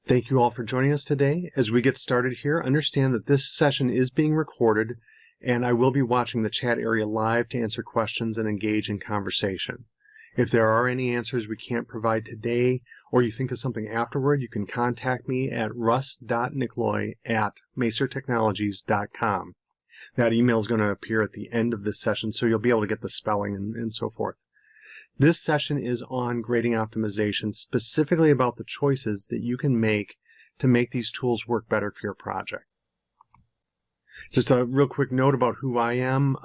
Thank you all for joining us today. As we get started here, understand that this session is being recorded, and I will be watching the chat area live to answer questions and engage in conversation. If there are any answers we can't provide today, or you think of something afterward, you can contact me at russ.nicloy@macertechnologies.com. That email is going to appear at the end of this session, so you'll be able to get the spelling and so forth. This session is on grading optimization, specifically about the choices that you can make to make these tools work better for your project. Just a real quick note about who I am.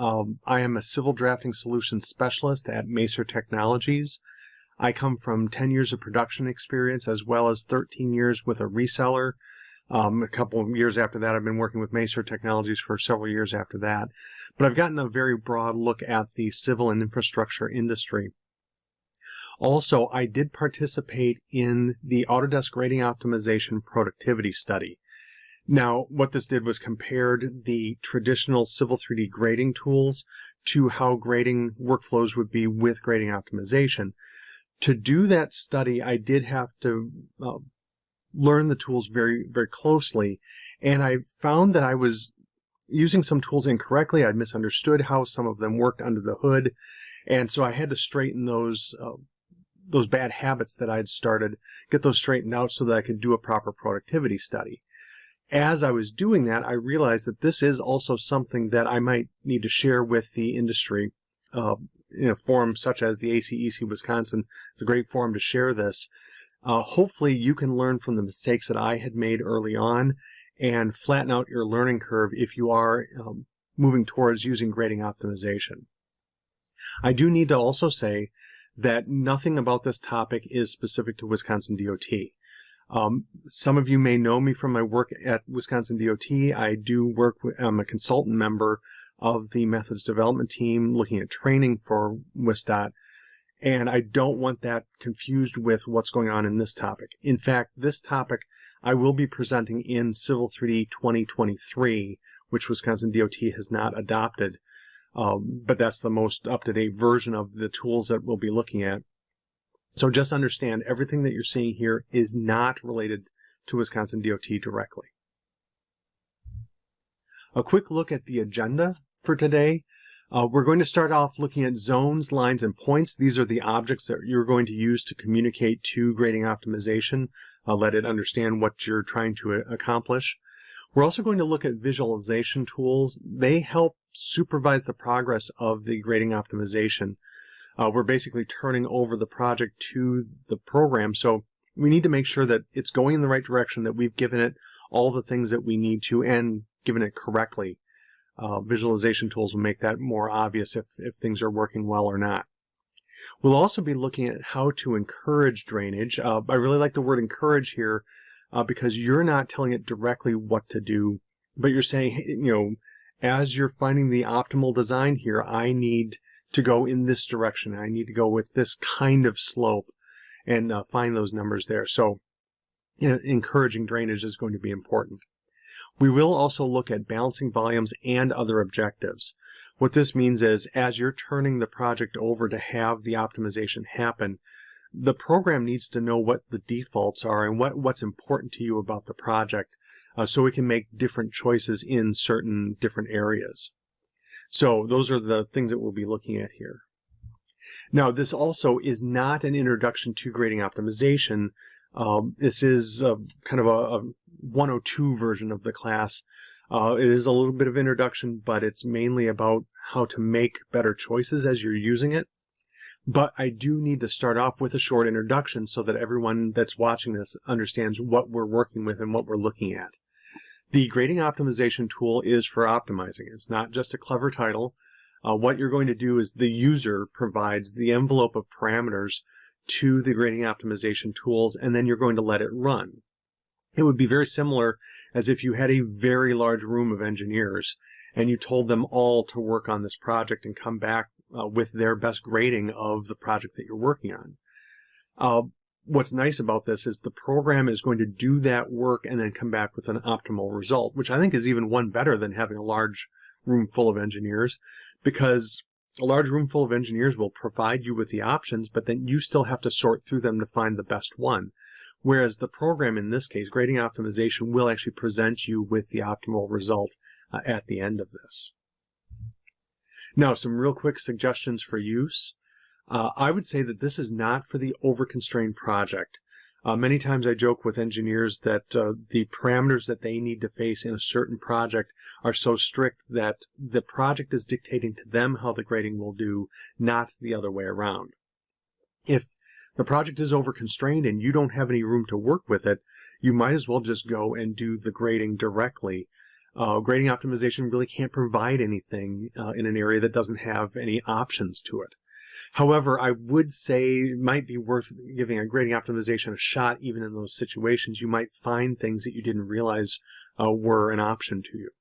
I am a civil drafting solutions specialist at Macer Technologies. I come from 10 years of production experience as well as 13 years with a reseller. A couple of years after that, I've been working with Macer Technologies for several years after that. But I've gotten a very broad look at the civil and infrastructure industry. Also, I did participate in the Autodesk Grading Optimization Productivity Study. Now, what this did was compared the traditional Civil 3D grading tools to how grading workflows would be with grading optimization. To do that study, I did have to learn the tools very, very closely, and I found that I was using some tools incorrectly. I'd misunderstood how some of them worked under the hood, and so I had to straighten those bad habits that I'd started, get those straightened out so that I could do a proper productivity study. As I was doing that, I realized that this is also something that I might need to share with the industry in a forum such as the ACEC Wisconsin. It's a great forum to share this. Hopefully you can learn from the mistakes that I had made early on and flatten out your learning curve if you are moving towards using grading optimization. I do need to also say that nothing about this topic is specific to Wisconsin DOT. Some of you may know me from my work at Wisconsin DOT. I'm a consultant member of the methods development team looking at training for WisDOT, and I don't want that confused with what's going on in this topic. In fact, this topic I will be presenting in Civil 3D 2023, which Wisconsin DOT has not adopted. But that's the most up-to-date version of the tools that we'll be looking at. So just understand everything that you're seeing here is not related to Wisconsin DOT directly. A quick look at the agenda for today. We're going to start off looking at zones, lines, and points. These are the objects that you're going to use to communicate to grading optimization. Let it understand what you're trying to accomplish. We're also going to look at visualization tools. They help supervise the progress of the grading optimization. We're basically turning over the project to the program, so we need to make sure that it's going in the right direction, that we've given it all the things that we need to and given it correctly. Visualization tools will make that more obvious if things are working well or not. We'll also be looking at how to encourage drainage. I really like the word encourage here because you're not telling it directly what to do, but you're saying, as you're finding the optimal design here, I need to go in this direction. I need to go with this kind of slope and find those numbers there. So encouraging drainage is going to be important. We will also look at balancing volumes and other objectives. What this means is as you're turning the project over to have the optimization happen, the program needs to know what the defaults are and what's important to you about the project so we can make different choices in certain different areas. So those are the things that we'll be looking at here. Now, this also is not an introduction to grading optimization. This is kind of a 102 version of the class. It is a little bit of introduction, but it's mainly about how to make better choices as you're using it. But I do need to start off with a short introduction so that everyone that's watching this understands what we're working with and what we're looking at. The grading optimization tool is for optimizing. It's not just a clever title. What you're going to do is the user provides the envelope of parameters to the grading optimization tools, and then you're going to let it run. It would be very similar as if you had a very large room of engineers and you told them all to work on this project and come back with their best grading of the project that you're working on. What's nice about this is the program is going to do that work and then come back with an optimal result, which I think is even one better than having a large room full of engineers, because a large room full of engineers will provide you with the options, but then you still have to sort through them to find the best one. whereas the program in this case, grading optimization, will actually present you with the optimal result at the end of this. Now, some real quick suggestions for use. I would say that this is not for the over-constrained project. Many times I joke with engineers that the parameters that they need to face in a certain project are so strict that the project is dictating to them how the grading will do, not the other way around. If the project is over-constrained and you don't have any room to work with it, you might as well just go and do the grading directly. Grading optimization really can't provide anything in an area that doesn't have any options to it. However, I would say it might be worth giving a grading optimization a shot even in those situations. You might find things that you didn't realize were an option to you.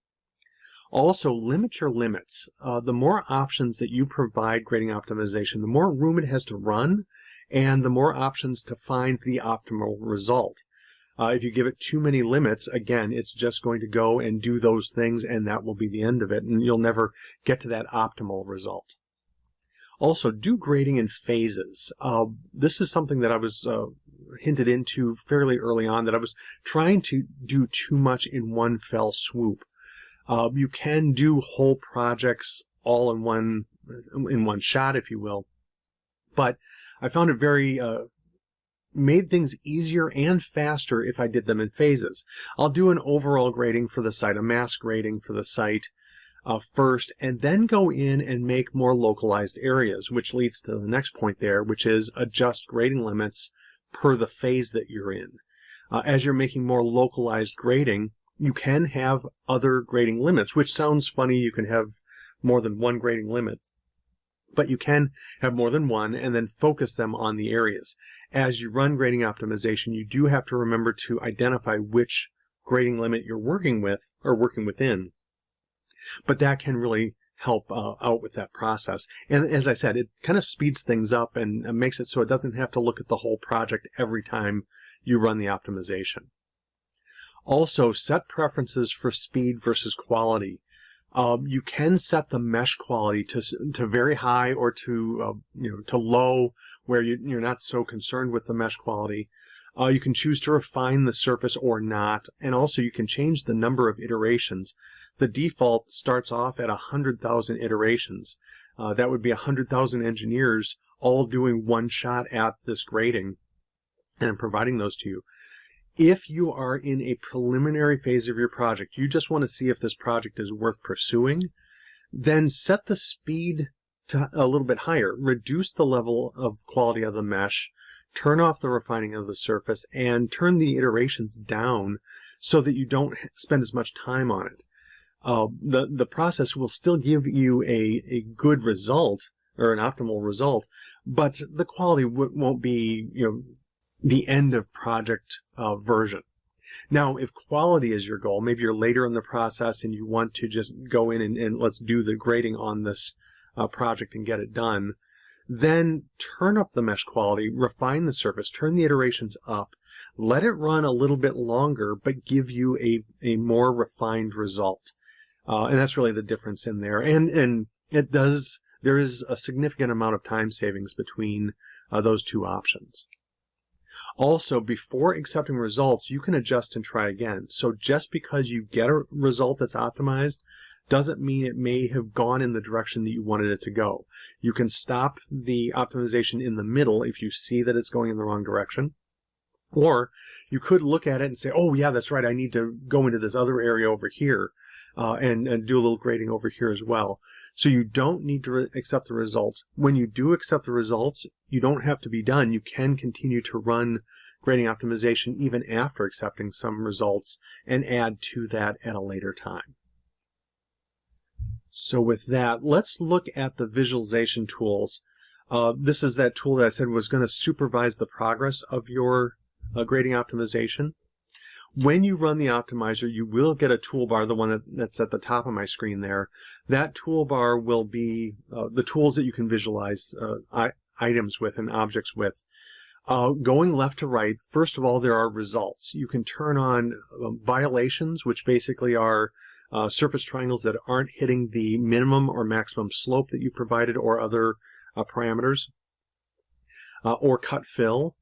Also, limit your limits. The more options that you provide grading optimization, the more room it has to run, and the more options to find the optimal result. If you give it too many limits, again, it's just going to go and do those things, and that will be the end of it, and you'll never get to that optimal result. Also, do grading in phases. This is something that I was hinted into fairly early on, that I was trying to do too much in one fell swoop. You can do whole projects all in one shot, if you will, but I found it very made things easier and faster if I did them in phases. I'll do an overall grading for the site, a mass grading for the site first, and then go in and make more localized areas, which leads to the next point there, which is adjust grading limits per the phase that you're in. As you're making more localized grading, you can have other grading limits, which sounds funny. You can have more than one grading limit, but you can have more than one and then focus them on the areas. As you run grading optimization, you do have to remember to identify which grading limit you're working with or working within. But that can really help out with that process. And as I said, it kind of speeds things up and makes it so it doesn't have to look at the whole project every time you run the optimization. Also, set preferences for speed versus quality. You can set the mesh quality to very high or to low, where you're not so concerned with the mesh quality. You can choose to refine the surface or not, and also you can change the number of iterations. The default starts off at 100,000 iterations. That would be 100,000 engineers all doing one shot at this grading and providing those to you. If you are in a preliminary phase of your project, you just want to see if this project is worth pursuing, then set the speed to a little bit higher. Reduce the level of quality of the mesh, turn off the refining of the surface, and turn the iterations down so that you don't spend as much time on it. The process will still give you a good result, or an optimal result, but the quality won't be, the end of project version. Now, if quality is your goal, maybe you're later in the process and you want to just go in and let's do the grading on this project and get it done, then turn up the mesh quality, refine the surface, turn the iterations up, let it run a little bit longer, but give you a more refined result. And that's really the difference in there. And there is a significant amount of time savings between those two options. Also, before accepting results, you can adjust and try again. So just because you get a result that's optimized doesn't mean it may have gone in the direction that you wanted it to go. You can stop the optimization in the middle if you see that it's going in the wrong direction. Or you could look at it and say, oh yeah, that's right, I need to go into this other area over here and do a little grading over here as well. So you don't need to accept the results. When you do accept the results, you don't have to be done. You can continue to run grading optimization even after accepting some results and add to that at a later time. So with that, let's look at the visualization tools. This is that tool that I said was going to supervise the progress of your grading optimization. When you run the optimizer, you will get a toolbar, the one that's at the top of my screen there. That toolbar will be the tools that you can visualize items with and objects with. Going left to right, first of all, there are results. You can turn on violations, which basically are surface triangles that aren't hitting the minimum or maximum slope that you provided or other parameters, or cut fill.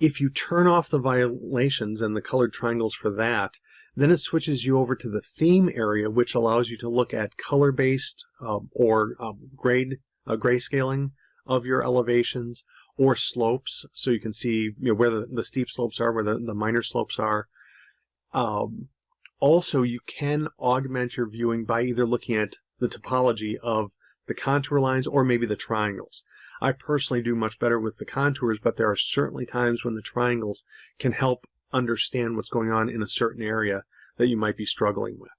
If you turn off the violations and the colored triangles for that, then it switches you over to the theme area, which allows you to look at color-based or grayscaling of your elevations, or slopes, so you can see where the steep slopes are, where the minor slopes are. Also, you can augment your viewing by either looking at the topology of the contour lines or maybe the triangles. I personally do much better with the contours, but there are certainly times when the triangles can help understand what's going on in a certain area that you might be struggling with.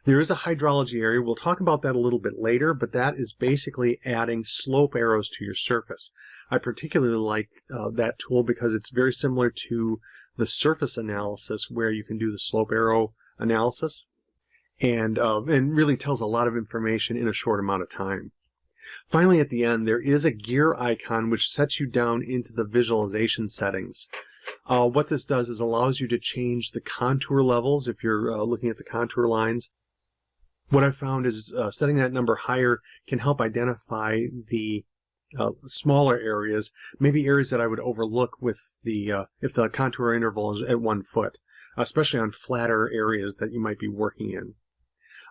There is a hydrology area. We'll talk about that a little bit later, but that is basically adding slope arrows to your surface. I particularly like that tool because it's very similar to the surface analysis, where you can do the slope arrow analysis and really tells a lot of information in a short amount of time. Finally, at the end, there is a gear icon which sets you down into the visualization settings. What this does is allows you to change the contour levels if you're looking at the contour lines. What I found is setting that number higher can help identify the smaller areas, maybe areas that I would overlook with the if the contour interval is at 1 foot, especially on flatter areas that you might be working in.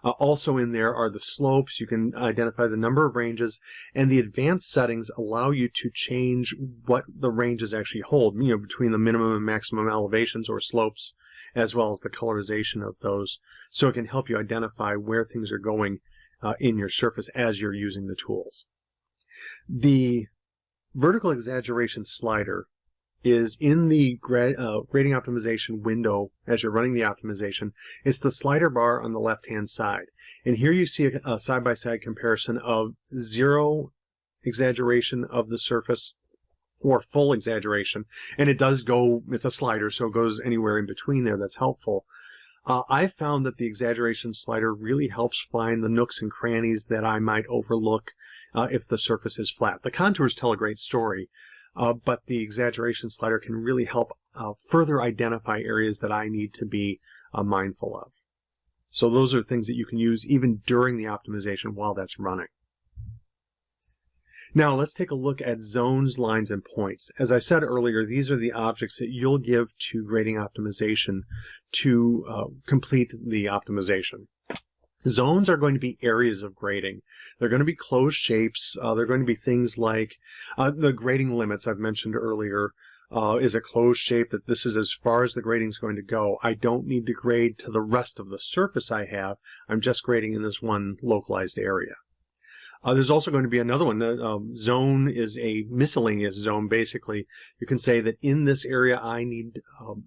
Also in there are the slopes. You can identify the number of ranges, and the advanced settings allow you to change what the ranges actually hold, between the minimum and maximum elevations or slopes, as well as the colorization of those. So it can help you identify where things are going in your surface as you're using the tools. The vertical exaggeration slider is in the grading optimization window as you're running the optimization. It's the slider bar on the left-hand side. And here you see a side-by-side comparison of 0 exaggeration of the surface or full exaggeration. And it does go, it's a slider, so it goes anywhere in between there. That's helpful. I found that the exaggeration slider really helps find the nooks and crannies that I might overlook if the surface is flat. The contours tell a great story. But the exaggeration slider can really help further identify areas that I need to be mindful of. So those are things that you can use even during the optimization while that's running. Now let's take a look at zones, lines, and points. As I said earlier, these are the objects that you'll give to grading optimization to complete the optimization. Zones are going to be areas of grading. They're going to be closed shapes. They're going to be things like the grading limits I've mentioned earlier is a closed shape, that this is as far as the grading is going to go. I don't need to grade to the rest of the surface I have. I'm just grading in this one localized area. There's also going to be another one. Zone is a miscellaneous zone, basically. You can say that in this area I need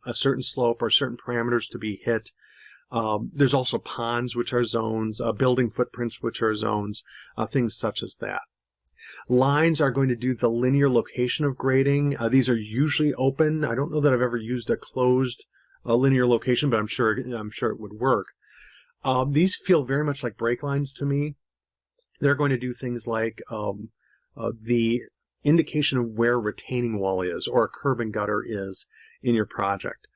a certain slope or certain parameters to be hit. There's also ponds, which are zones, building footprints, which are zones, things such as that. Lines are going to do the linear location of grading. These are usually open. I don't know that I've ever used a closed linear location, but I'm sure it would work. These feel very much like break lines to me. They're going to do things like the indication of where a retaining wall is or a curb and gutter is in your project.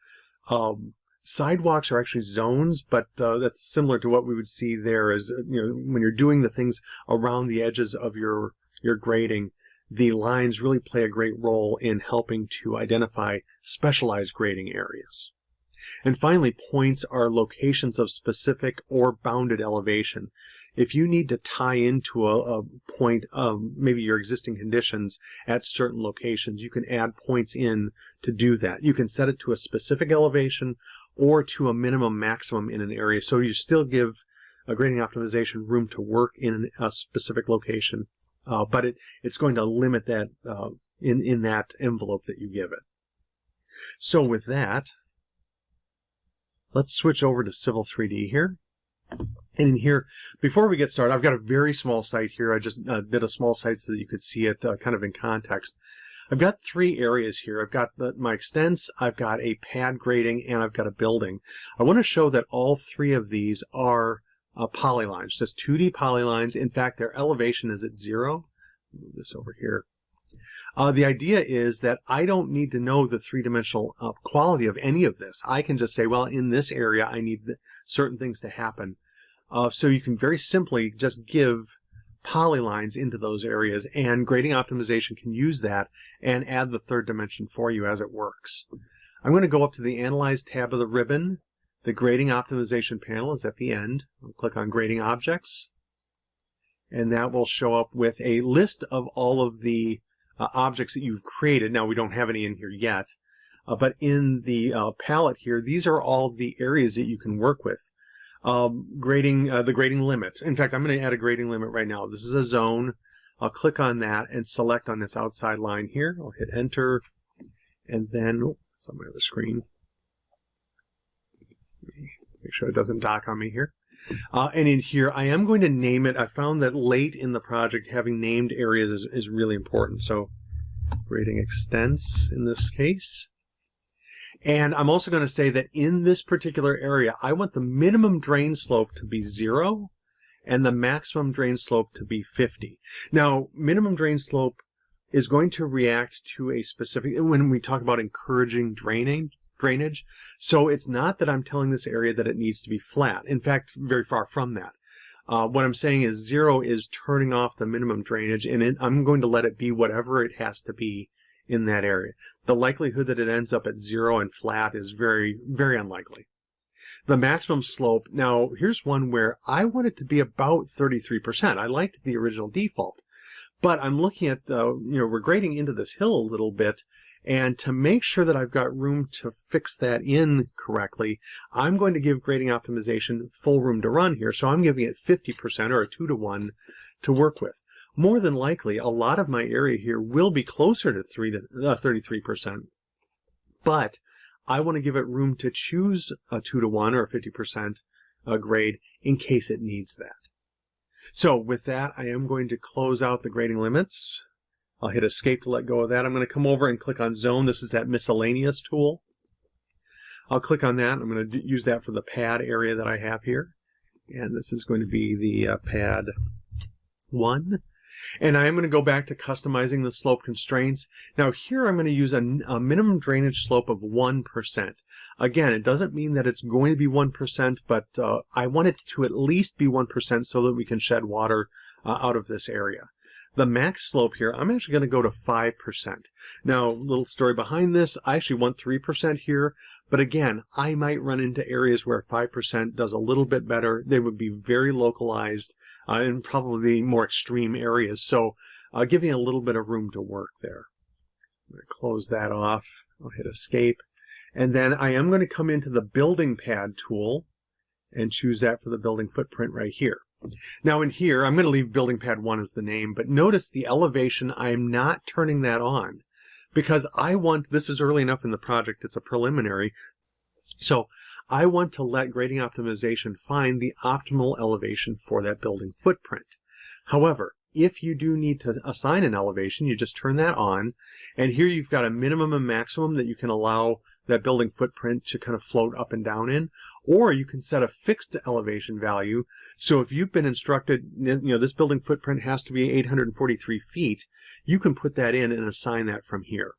Sidewalks are actually zones, but that's similar to what we would see there as, when you're doing the things around the edges of your grading, the lines really play a great role in helping to identify specialized grading areas. And finally, points are locations of specific or bounded elevation. If you need to tie into a point of maybe your existing conditions at certain locations, you can add points in to do that. You can set it to a specific elevation or to a minimum maximum in an area. So you still give a grading optimization room to work in a specific location, but it's going to limit that in that envelope that you give it. So with that, let's switch over to Civil 3D here. And in here, before we get started, I've got a very small site here. I just did a small site so that you could see it kind of in context. I've got 3 areas here. I've got my extents, I've got a pad grading, and I've got a building. I want to show that all 3 of these are polylines, just 2D polylines. In fact, their elevation is at 0. Move this over here. The idea is that I don't need to know the 3-dimensional quality of any of this. I can just say, well, in this area, I need certain things to happen. So you can very simply just give polylines into those areas, and grading optimization can use that and add the third dimension for you as it works. I'm going to go up to the Analyze tab of the ribbon. The grading optimization panel is at the end. I'll click on Grading Objects, and that will show up with a list of all of the objects that you've created. Now, we don't have any in here yet, but in the palette here, these are all the areas that you can work with. The grading limit. In fact, I'm going to add a grading limit right now. This is a zone. I'll click on that and select on this outside line here. I'll hit Enter, and then it's on my other screen. Make sure it doesn't dock on me here. And in here, I am going to name it. I found that late in the project, having named areas is really important. So grading extents in this case. And I'm also going to say that in this particular area, I want the minimum drain slope to be 0 and the maximum drain slope to be 50. Now, minimum drain slope is going to react to a specific, when we talk about encouraging drainage. So it's not that I'm telling this area that it needs to be flat. In fact, very far from that. What I'm saying is 0 is turning off the minimum drainage, and I'm going to let it be whatever it has to be in that area. The likelihood that it ends up at 0 and flat is very, very unlikely. The maximum slope, now here's one where I want it to be about 33%. I liked the original default, but I'm looking at we're grading into this hill a little bit, and to make sure that I've got room to fix that in correctly, I'm going to give grading optimization full room to run here. So I'm giving it 50% or a 2-to-1 to work with. More than likely, a lot of my area here will be closer to 33%, but I want to give it room to choose a 2-to-1 or a 50% grade in case it needs that. So with that, I am going to close out the grading limits. I'll hit Escape to let go of that. I'm going to come over and click on Zone. This is that miscellaneous tool. I'll click on that. I'm going to use that for the pad area that I have here. And this is going to be the pad 1. And I am going to go back to customizing the slope constraints. Now here I'm going to use a minimum drainage slope of 1%. Again, it doesn't mean that it's going to be 1%, but I want it to at least be 1% so that we can shed water out of this area. The max slope here, I'm actually going to go to 5%. Now, a little story behind this, I actually want 3% here, but again, I might run into areas where 5% does a little bit better. They would be very localized and probably more extreme areas, so giving a little bit of room to work there. I'm going to close that off. I'll hit Escape. And then I am going to come into the Building Pad tool and choose that for the building footprint right here. Now in here, I'm going to leave Building Pad 1 as the name, but notice the elevation, I'm not turning that on because I want, this is early enough in the project, it's a preliminary, so I want to let grading optimization find the optimal elevation for that building footprint. However, if you do need to assign an elevation, you just turn that on, and here you've got a minimum and maximum that you can allow that building footprint to kind of float up and down in, or you can set a fixed elevation value. So if you've been instructed, this building footprint has to be 843 feet, you can put that in and assign that from here.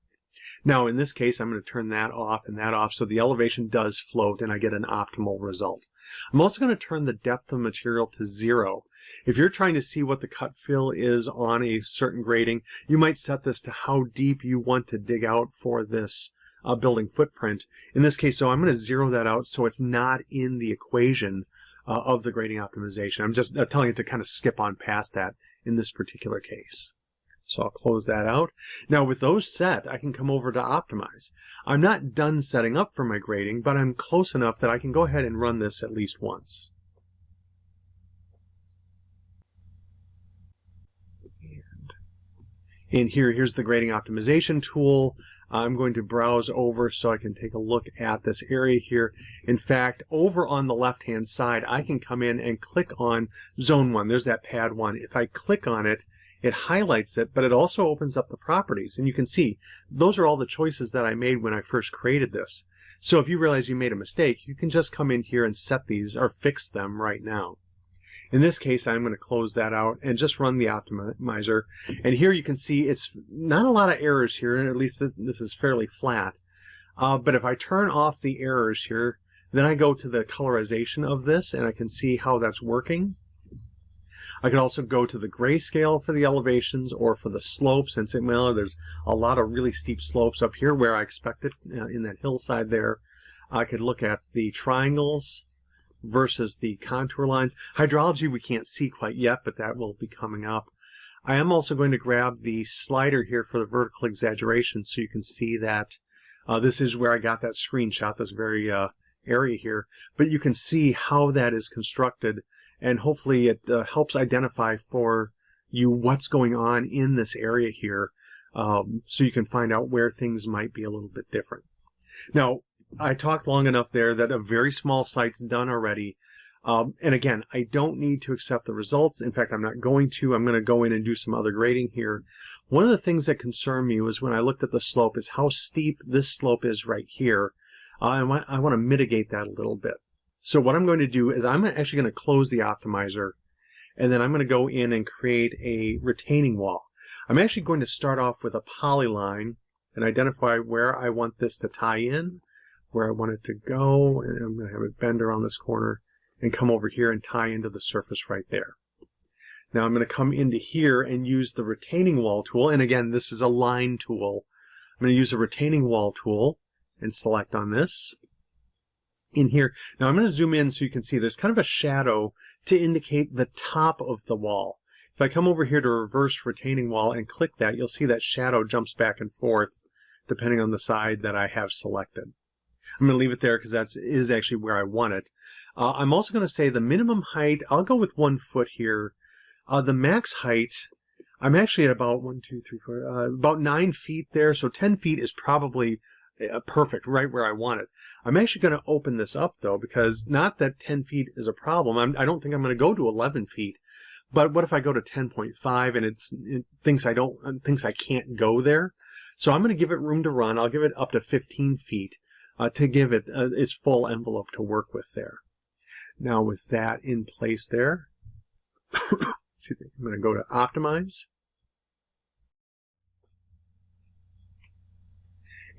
Now in this case, I'm going to turn that off and that off so the elevation does float and I get an optimal result. I'm also going to turn the depth of material to 0. If you're trying to see what the cut fill is on a certain grading, you might set this to how deep you want to dig out for this building footprint. In this case, so I'm going to 0 that out so it's not in the equation of the grading optimization. I'm just telling it to kind of skip on past that in this particular case. So I'll close that out. Now with those set, I can come over to Optimize. I'm not done setting up for my grading, but I'm close enough that I can go ahead and run this at least once. And here's the grading optimization tool. I'm going to browse over so I can take a look at this area here. In fact, over on the left-hand side, I can come in and click on Zone 1. There's that Pad 1. If I click on it, it highlights it, but it also opens up the properties. And you can see, those are all the choices that I made when I first created this. So if you realize you made a mistake, you can just come in here and set these or fix them right now. In this case, I'm going to close that out and just run the optimizer. And here you can see it's not a lot of errors here, and at least this is fairly flat. But if I turn off the errors here, then I go to the colorization of this and I can see how that's working. I could also go to the grayscale for the elevations or for the slopes and say, well, there's a lot of really steep slopes up here where I expected in that hillside there. I could look at the triangles versus the contour lines. Hydrology we can't see quite yet, but that will be coming up. I am also going to grab the slider here for the vertical exaggeration so you can see that this is where I got that screenshot, this very area here, but you can see how that is constructed, and hopefully it helps identify for you what's going on in this area here, so you can find out where things might be a little bit different. Now, I talked long enough there that a very small site's done already. And again, I don't need to accept the results. In fact, I'm not going to. I'm going to go in and do some other grading here. One of the things that concerned me was when I looked at the slope is how steep this slope is right here. I want to mitigate that a little bit. So what I'm going to do is I'm actually going to close the optimizer, and then I'm going to go in and create a retaining wall. I'm actually going to start off with a polyline and identify where I want this to tie in, where I want it to go, and I'm going to have it bend around this corner and come over here and tie into the surface right there. Now I'm going to come into here and use the retaining wall tool, and again, this is a line tool. I'm going to use a retaining wall tool and select on this in here. Now I'm going to zoom in so you can see there's kind of a shadow to indicate the top of the wall. If I come over here to reverse retaining wall and click that, you'll see that shadow jumps back and forth depending on the side that I have selected. I'm going to leave it there because that is actually where I want it. I'm also going to say the minimum height, I'll go with 1 foot here. The max height, I'm actually at about 1, 2, 3, 4, about 9 feet there. So 10 feet is probably perfect, right where I want it. I'm actually going to open this up though, because not that 10 feet is a problem. I don't think I'm going to go to 11 feet. But what if I go to 10.5 and it thinks I can't go there? So I'm going to give it room to run. I'll give it up to 15 feet. To give it its full envelope to work with there. Now with that in place there, I'm going to go to Optimize.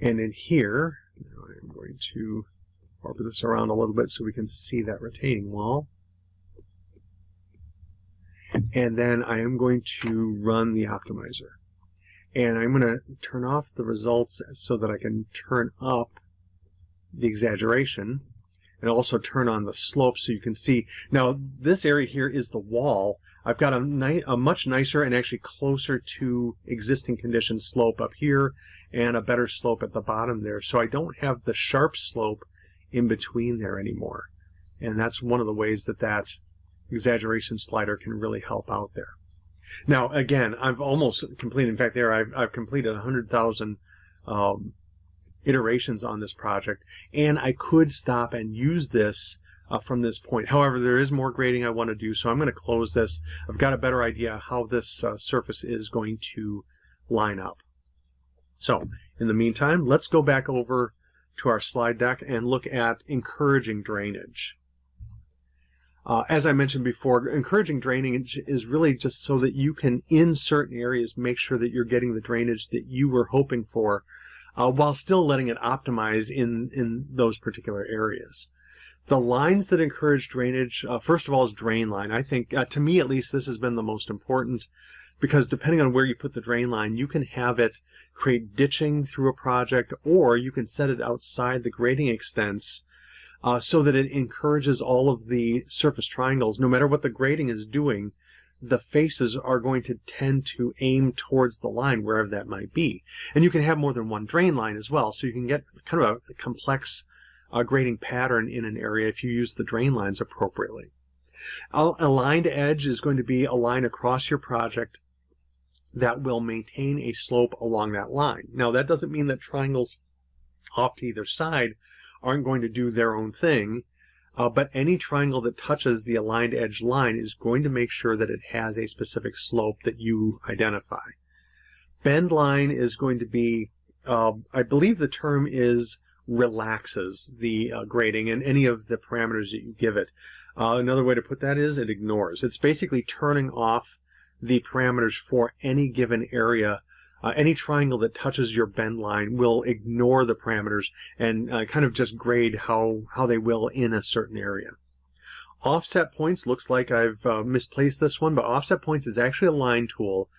And in here, now I'm going to orbit this around a little bit so we can see that retaining wall. And then I am going to run the optimizer. And I'm going to turn off the results so that I can turn up the exaggeration and also turn on the slope so you can see. Now this area here is the wall. I've got a much nicer and actually closer to existing condition slope up here and a better slope at the bottom there. So I don't have the sharp slope in between there anymore. And that's one of the ways that that exaggeration slider can really help out there. Now again, I've almost completed, in fact there I've completed 100,000 iterations on this project, and I could stop and use this from this point. However, there is more grading I want to do, so I'm going to close this. I've got a better idea how this surface is going to line up. So, in the meantime, let's go back over to our slide deck and look at encouraging drainage. As I mentioned before, encouraging drainage is really just so that you can, in certain areas, make sure that you're getting the drainage that you were hoping for, while still letting it optimize in those particular areas. The lines that encourage drainage, first of all, is drain line. I think, to me at least, this has been the most important, because depending on where you put the drain line, you can have it create ditching through a project, or you can set it outside the grading extents so that it encourages all of the surface triangles. No matter what the grading is doing, the faces are going to tend to aim towards the line, wherever that might be. And you can have more than one drain line as well, so you can get kind of a complex grading pattern in an area if you use the drain lines appropriately. A lined edge is going to be a line across your project that will maintain a slope along that line. Now, that doesn't mean that triangles off to either side aren't going to do their own thing, but any triangle that touches the aligned edge line is going to make sure that it has a specific slope that you identify. Bend line is going to be, I believe the term is relaxes the grading and any of the parameters that you give it. Another way to put that is it ignores. It's basically turning off the parameters for any given area. Any triangle that touches your bend line will ignore the parameters and kind of just grade how they will in a certain area. Offset points, looks like I've misplaced this one, but offset points is actually a line tool.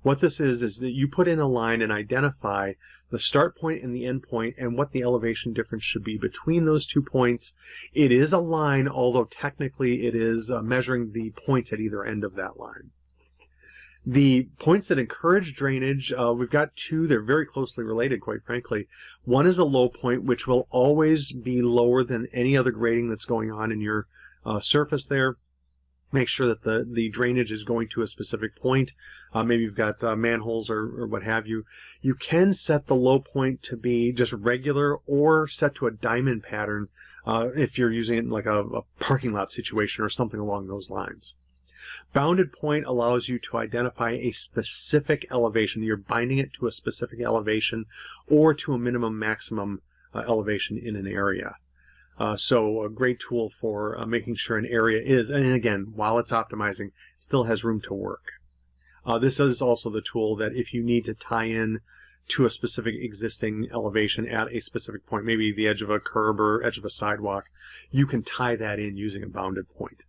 What this is that you put in a line and identify the start point and the end point and what the elevation difference should be between those 2 points. It is a line, although technically it is measuring the points at either end of that line. The points that encourage drainage, we've got 2. They're very closely related, quite frankly. One is a low point, which will always be lower than any other grading that's going on in your surface there. Make sure that the drainage is going to a specific point. Maybe you've got manholes or what have you. You can set the low point to be just regular or set to a diamond pattern if you're using it in like a parking lot situation or something along those lines. Bounded point allows you to identify a specific elevation. You're binding it to a specific elevation or to a minimum maximum elevation in an area. So a great tool for making sure an area is, and again, while it's optimizing, it still has room to work. This is also the tool that if you need to tie in to a specific existing elevation at a specific point, maybe the edge of a curb or edge of a sidewalk, you can tie that in using a bounded point.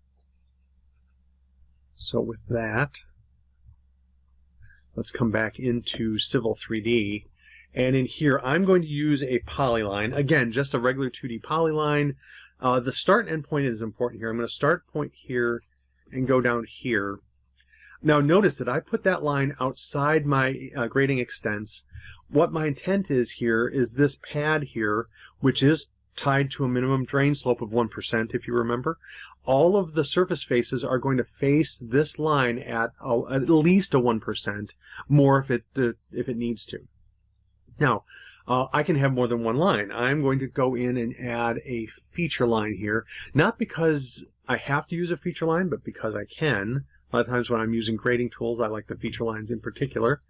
So with that, let's come back into Civil 3D. And in here, I'm going to use a polyline. Again, just a regular 2D polyline. The start and end point is important here. I'm going to start point here and go down here. Now notice that I put that line outside my grading extents. What my intent is here is this pad here, which is tied to a minimum drain slope of 1%, if you remember. All of the surface faces are going to face this line at least a 1%, more if it needs to. Now, I can have more than one line. I'm going to go in and add a feature line here, not because I have to use a feature line, but because I can. A lot of times when I'm using grading tools, I like the feature lines in particular.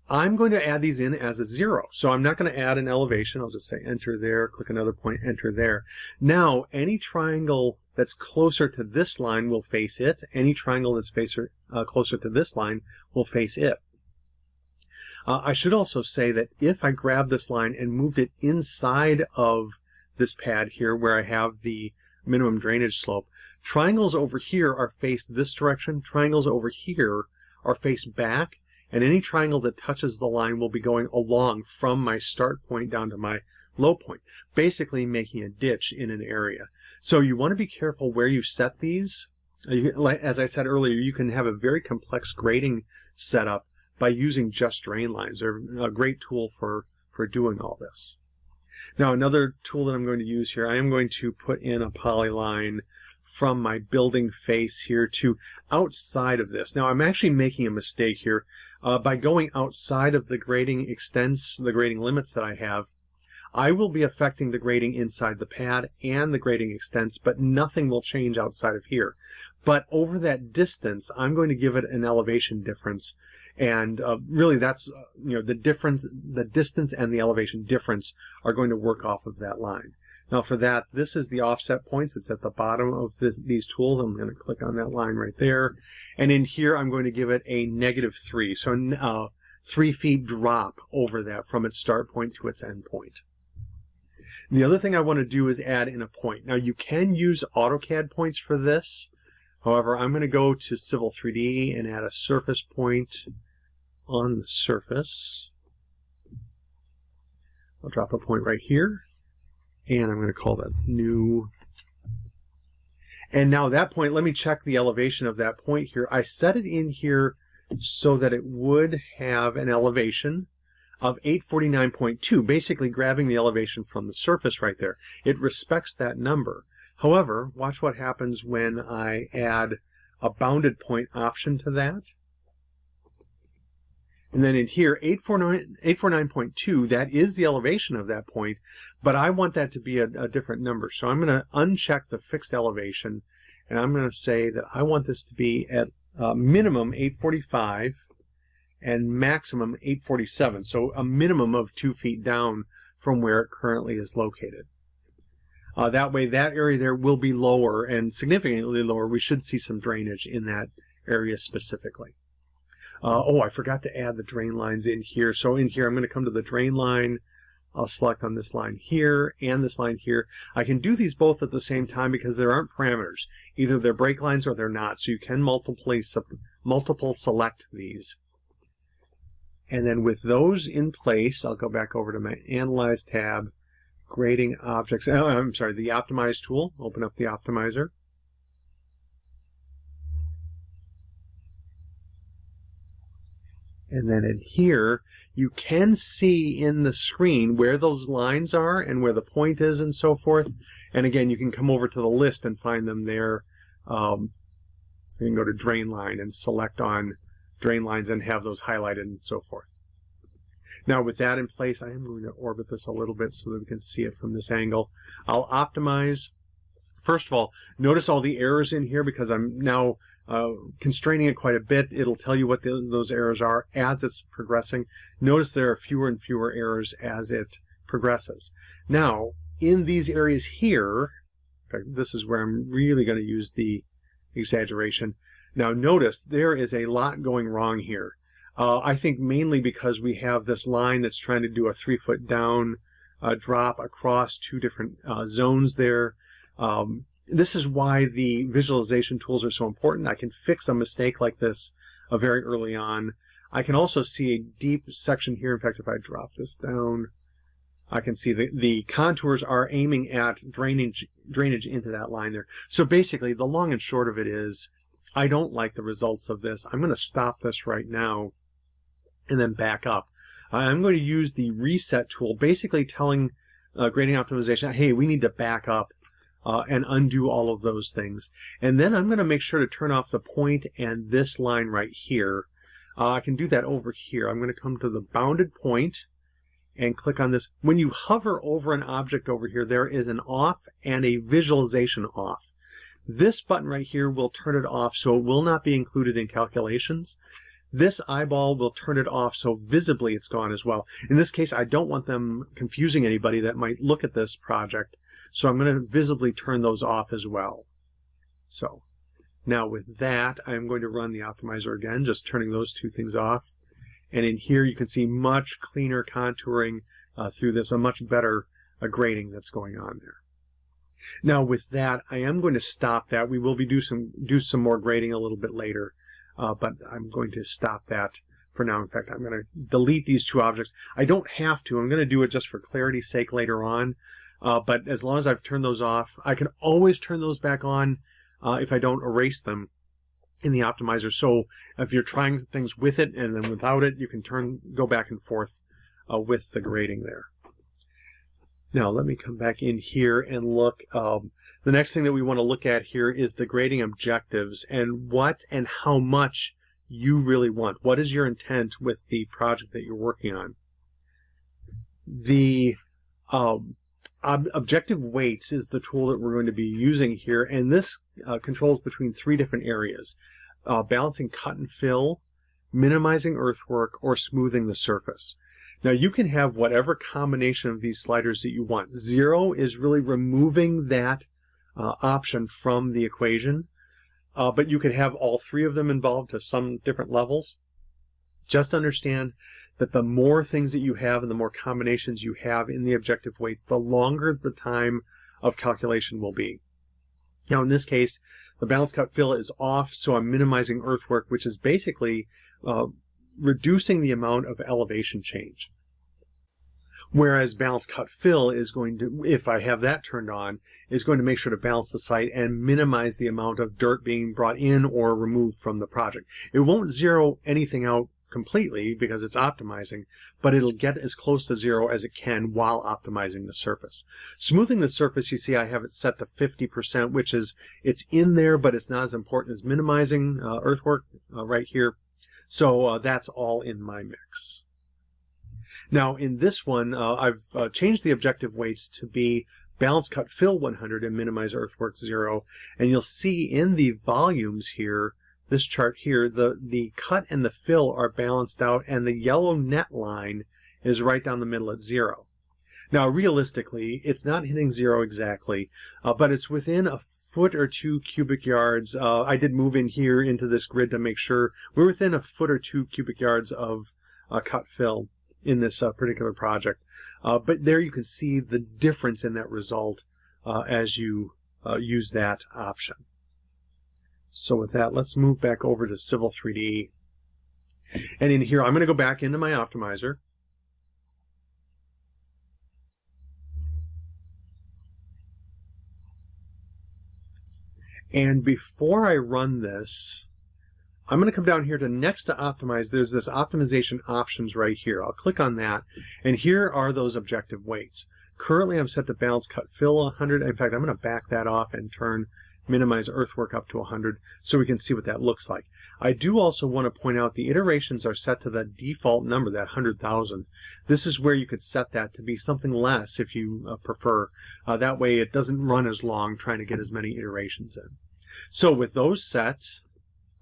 I'm going to add these in as a 0. So I'm not going to add an elevation. I'll just say enter there, click another point, enter there. Now, any triangle that's closer to this line will face it. Any triangle that's closer to this line will face it. I should also say that if I grab this line and moved it inside of this pad here where I have the minimum drainage slope, triangles over here are faced this direction, triangles over here are faced back, and any triangle that touches the line will be going along from my start point down to my low point, basically making a ditch in an area. So you want to be careful where you set these. As I said earlier, you can have a very complex grading setup by using just drain lines. They're a great tool for doing all this. Now another tool that I'm going to use here, I am going to put in a polyline from my building face here to outside of this. Now I'm actually making a mistake here. By going outside of the grading extents, the grading limits that I have, I will be affecting the grading inside the pad and the grading extents, but nothing will change outside of here. But over that distance, I'm going to give it an elevation difference. And really that's, the difference, the distance and the elevation difference are going to work off of that line. Now for that, this is the offset points. It's at the bottom of these tools. I'm going to click on that line right there. And in here, I'm going to give it a -3. So 3 feet drop over that from its start point to its end point. The other thing I want to do is add in a point. Now you can use AutoCAD points for this. However, I'm going to go to Civil 3D and add a surface point on the surface. I'll drop a point right here, and I'm going to call that new. And now that point, let me check the elevation of that point here. I set it in here so that it would have an elevation of 849.2, basically grabbing the elevation from the surface right there. It respects that number. However, watch what happens when I add a bounded point option to that. And then in here, 849.2, that is the elevation of that point, but I want that to be a different number. So I'm going to uncheck the fixed elevation, and I'm going to say that I want this to be at minimum 845 and maximum 847. So a minimum of 2 feet down from where it currently is located. That way, that area there will be lower and significantly lower. We should see some drainage in that area specifically. Oh, I forgot to add the drain lines in here. So in here, I'm going to come to the drain line I'll select on this line here and this line here. I can do these both at the same time because there aren't parameters. Either they're break lines or they're not, so you can multiple select these. And then with those in place, I'll go back over to my Analyze tab, Grading Objects. Oh, I'm sorry, the Optimize tool. Open up the Optimizer. And then in here, you can see in the screen where those lines are and where the point is and so forth. And again, you can come over to the list and find them there. You can go to Drain Line and select on drain lines and have those highlighted and so forth. Now with that in place, I am going to orbit this a little bit so that we can see it from this angle. I'll optimize. First of all, notice all the errors in here because I'm now constraining it quite a bit. It'll tell you what those errors are as it's progressing. Notice there are fewer and fewer errors as it progresses. Now, in these areas here, in fact, this is where I'm really going to use the exaggeration. Now notice there is a lot going wrong here. I think mainly because we have this line that's trying to do a 3-foot down drop across two different zones there. This is why the visualization tools are so important. I can fix a mistake like this very early on. I can also see a deep section here. In fact, if I drop this down, I can see the contours are aiming at drainage into that line there. So basically, the long and short of it is, I don't like the results of this. I'm going to stop this right now and then back up. I'm going to use the Reset tool, basically telling grading optimization, hey, we need to back up and undo all of those things. And then I'm going to make sure to turn off the point and this line right here. I can do that over here. I'm going to come to the bounded point and click on this. When you hover over an object over here, there is an off and a visualization off. This button right here will turn it off, so it will not be included in calculations. This eyeball will turn it off, so visibly it's gone as well. In this case, I don't want them confusing anybody that might look at this project, so I'm going to visibly turn those off as well. So now with that, I'm going to run the optimizer again, just turning those two things off. And in here, you can see much cleaner contouring through this, a much better grading that's going on there. Now with that, I am going to stop that. We will be do some more grading a little bit later, but I'm going to stop that for now. In fact, I'm going to delete these two objects. I don't have to. I'm going to do it just for clarity's sake later on. But as long as I've turned those off, I can always turn those back on if I don't erase them in the optimizer. So if you're trying things with it and then without it, you can go back and forth with the grading there. Now let me come back in here and look. The next thing that we want to look at here is the grading objectives and what and how much you really want. What is your intent with the project that you're working on? The objective weights is the tool that we're going to be using here, and this controls between three different areas: balancing cut and fill, minimizing earthwork, or smoothing the surface. Now you can have whatever combination of these sliders that you want. 0 is really removing that option from the equation, but you could have all three of them involved to some different levels. Just understand that the more things that you have and the more combinations you have in the objective weights, the longer the time of calculation will be. Now in this case, the balance cut fill is off, so I'm minimizing earthwork, which is basically reducing the amount of elevation change. Whereas balance cut fill is going to, if I have that turned on, is going to make sure to balance the site and minimize the amount of dirt being brought in or removed from the project. It won't zero anything out completely because it's optimizing, but it'll get as close to 0 as it can while optimizing the surface. Smoothing the surface, you see I have it set to 50%, which is, it's in there, but it's not as important as minimizing earthwork right here. So that's all in my mix. Now in this one, I've changed the objective weights to be balance cut fill 100 and minimize earthwork 0. And you'll see in the volumes here, this chart here, the cut and the fill are balanced out, and the yellow net line is right down the middle at 0. Now realistically, it's not hitting 0 exactly, but it's within a foot or 2 cubic yards. I did move in here into this grid to make sure we're within a foot or 2 cubic yards of cut fill. in this particular project. But there you can see the difference in that result as you use that option. So with that, let's move back over to Civil 3D. And in here, I'm going to go back into my optimizer. And before I run this, I'm going to come down here to next to optimize. There's this optimization options right here. I'll click on that. And here are those objective weights. Currently, I'm set to balance cut fill 100. In fact, I'm going to back that off and turn minimize earthwork up to 100 so we can see what that looks like. I do also want to point out the iterations are set to the default number, that 100,000. This is where you could set that to be something less if you prefer. That way it doesn't run as long trying to get as many iterations in. So with those set,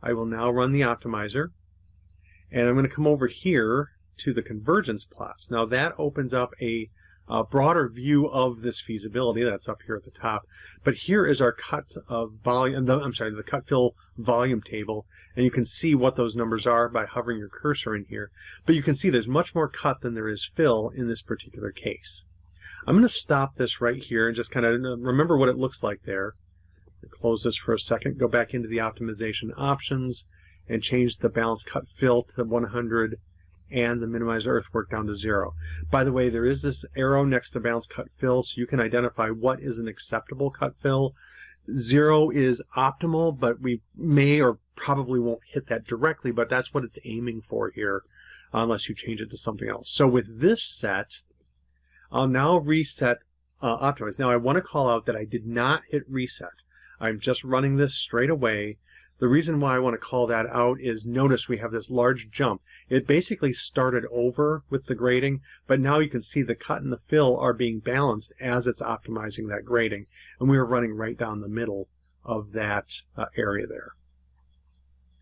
I will now run the optimizer, and I'm going to come over here to the convergence plots. Now that opens up a broader view of this feasibility. That's up here at the top. But here is our cut volume. The cut fill volume table, and you can see what those numbers are by hovering your cursor in here. But you can see there's much more cut than there is fill in this particular case. I'm going to stop this right here and just kind of remember what it looks like there. Close this for a second. Go back into the optimization options and change the balance cut fill to 100. And the minimize earthwork down to 0. By the way, there is this arrow next to balance cut fill, so you can identify what is an acceptable cut fill. 0 is optimal, but we may or probably won't hit that directly, but that's what it's aiming for here, unless you change it to something else. So with this set, I'll now reset optimize. Now I want to call out that I did not hit reset. I'm just running this straight away. The reason why I want to call that out is notice we have this large jump. It basically started over with the grading, but now you can see the cut and the fill are being balanced as it's optimizing that grading. And we are running right down the middle of that area there.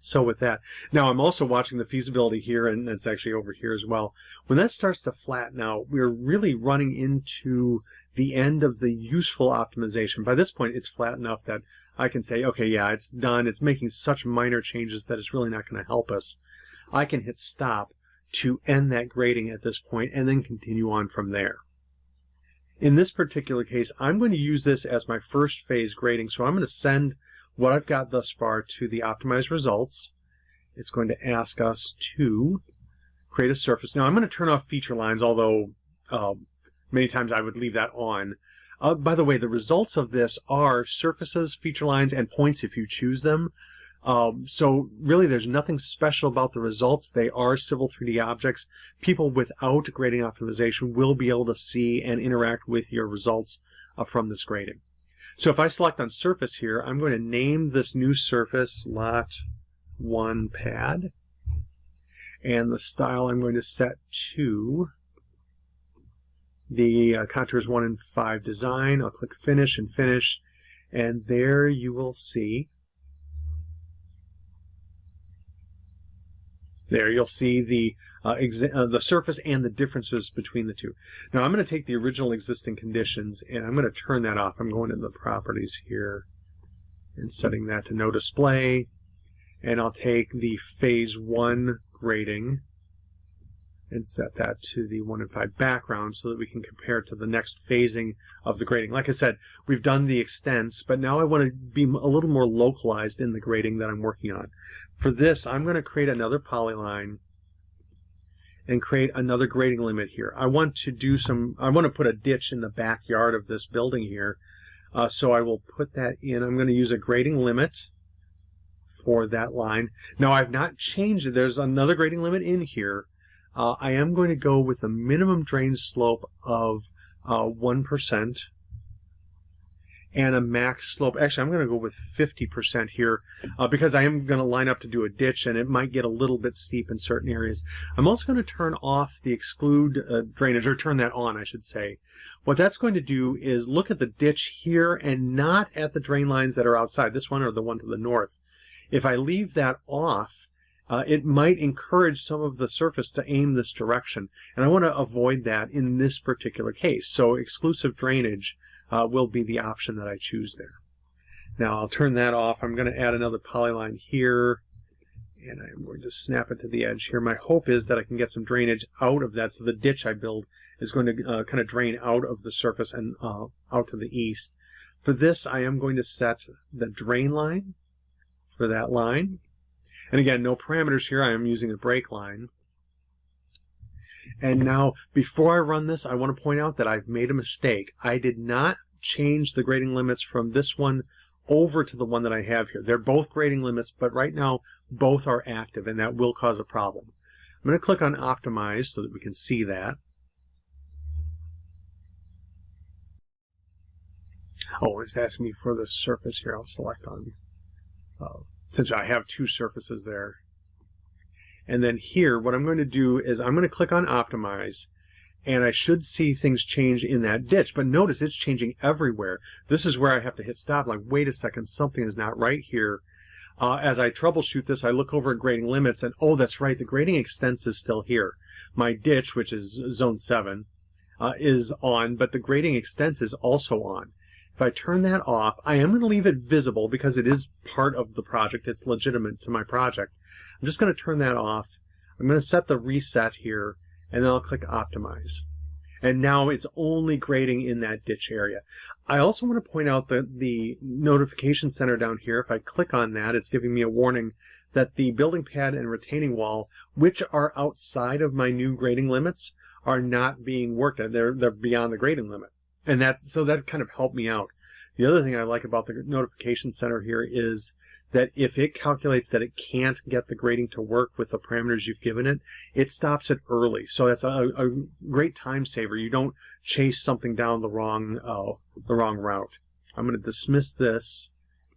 So with that, now I'm also watching the feasibility here, and it's actually over here as well. When that starts to flatten out, we're really running into the end of the useful optimization. By this point, it's flat enough that I can say, okay, yeah, it's done. It's making such minor changes that it's really not going to help us. I can hit stop to end that grading at this point and then continue on from there. In this particular case, I'm going to use this as my first phase grading, so I'm going to send what I've got thus far to the optimized results. It's going to ask us to create a surface. Now I'm going to turn off feature lines, although many times I would leave that on. By the way, the results of this are surfaces, feature lines, and points if you choose them. So really there's nothing special about the results. They are Civil 3D objects. People without grading optimization will be able to see and interact with your results from this grading. So if I select on surface here, I'm going to name this new surface Lot 1 Pad. And the style I'm going to set to the Contours 1 and 5 design. I'll click Finish and Finish. And there you will see. There you'll see the surface and the differences between the two. Now I'm going to take the original existing conditions and I'm going to turn that off. I'm going into the properties here and setting that to no display. And I'll take the phase 1 grading and set that to the 1 and 5 background so that we can compare it to the next phasing of the grading. Like I said, we've done the extents, but now I want to be a little more localized in the grading that I'm working on. For this, I'm going to create another polyline and create another grading limit here. I want to put a ditch in the backyard of this building here. So I will put that in. I'm going to use a grading limit for that line. Now I've not changed it. There's another grading limit in here. I am going to go with a minimum drain slope of 1% and a max slope. Actually, I'm going to go with 50% here because I am going to line up to do a ditch and it might get a little bit steep in certain areas. I'm also going to turn off the exclude drainage, or turn that on, I should say. What that's going to do is look at the ditch here and not at the drain lines that are outside, this one or the one to the north. If I leave that off, it might encourage some of the surface to aim this direction, and I want to avoid that in this particular case. So exclusive drainage will be the option that I choose there. Now I'll turn that off. I'm going to add another polyline here, And I'm going to snap it to the edge here. My hope is that I can get some drainage out of that, so the ditch I build is going to kind of drain out of the surface and out to the east. For this, I am going to set the drain line for that line. And again, no parameters here. I am using a break line. And now, before I run this, I want to point out that I've made a mistake. I did not change the grading limits from this one over to the one that I have here. They're both grading limits, but right now both are active, and that will cause a problem. I'm going to click on Optimize so that we can see that. Oh, it's asking me for the surface here. I'll select on, since I have two surfaces there. And then here, what I'm going to do is I'm going to click on Optimize, and I should see things change in that ditch. But notice it's changing everywhere. This is where I have to hit stop. Like, wait a second, something is not right here. As I troubleshoot this, I look over at grading limits, and oh, that's right, the grading extents is still here. My ditch, which is zone 7, is on, but the grading extents is also on. If I turn that off, I am going to leave it visible because it is part of the project. It's legitimate to my project. I'm just going to turn that off. I'm going to set the reset here, and then I'll click Optimize. And now it's only grading in that ditch area. I also want to point out that the notification center down here, if I click on that, it's giving me a warning that the building pad and retaining wall, which are outside of my new grading limits, are not being worked at. They're beyond the grading limit. And so that kind of helped me out. The other thing I like about the notification center here is that if it calculates that it can't get the grading to work with the parameters you've given it, it stops it early. So that's a great time saver. You don't chase something down the wrong route. I'm going to dismiss this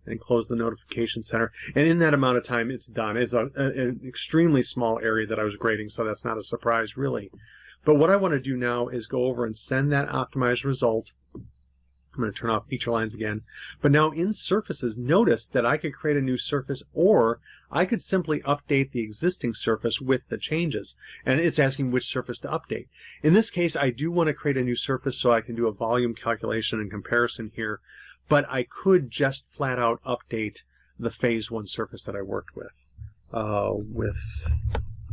and close the notification center. And in that amount of time, it's done. It's an extremely small area that I was grading, so that's not a surprise, really. But what I want to do now is go over and send that optimized result. I'm going to turn off feature lines again. But now in surfaces, notice that I could create a new surface, or I could simply update the existing surface with the changes. And it's asking which surface to update. In this case, I do want to create a new surface so I can do a volume calculation and comparison here. But I could just flat out update the phase 1 surface that I worked with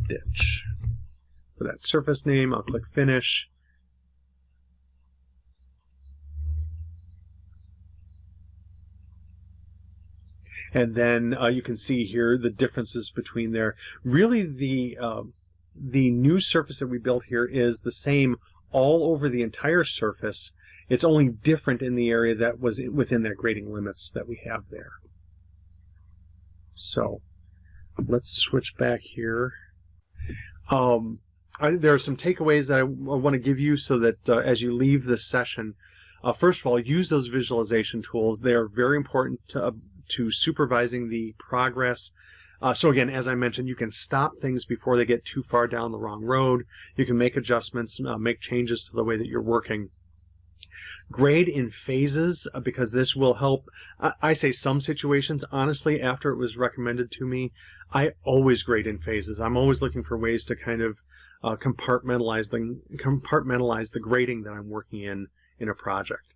ditch. For that surface name, I'll click Finish. And then you can see here the differences between there. Really, the new surface that we built here is the same all over the entire surface. It's only different in the area that was within that grading limits that we have there. So let's switch back here. There are some takeaways that I want to give you so that as you leave this session, first of all, use those visualization tools. They are very important to supervising the progress. So again, as I mentioned, you can stop things before they get too far down the wrong road. You can make adjustments, make changes to the way that you're working. Grade in phases, because this will help. I say some situations, honestly, after it was recommended to me, I always grade in phases. I'm always looking for ways to kind of compartmentalize the grading that I'm working in a project.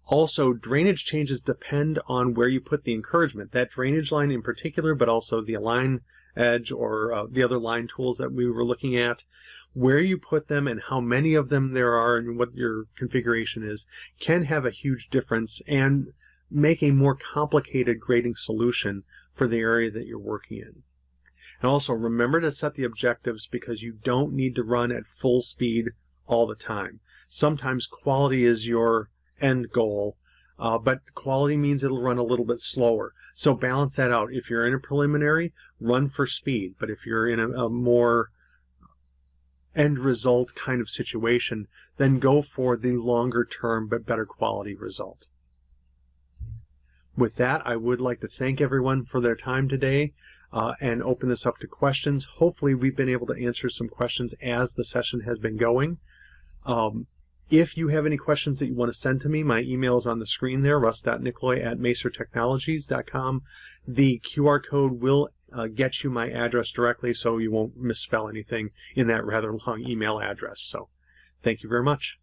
Also, drainage changes depend on where you put the encouragement. That drainage line in particular, but also the align edge or the other line tools that we were looking at, where you put them and how many of them there are and what your configuration is, can have a huge difference and make a more complicated grading solution for the area that you're working in. And also remember to set the objectives, because you don't need to run at full speed all the time. Sometimes quality is your end goal, but quality means it'll run a little bit slower. So balance that out. If you're in a preliminary, run for speed. But if you're in a more end result kind of situation, then go for the longer term but better quality result. With that, I would like to thank everyone for their time today and open this up to questions. Hopefully we've been able to answer some questions as the session has been going. If you have any questions that you want to send to me, my email is on the screen there, russ.nicloy@macertechnologies.com. The QR code will get you my address directly, so you won't misspell anything in that rather long email address. So thank you very much.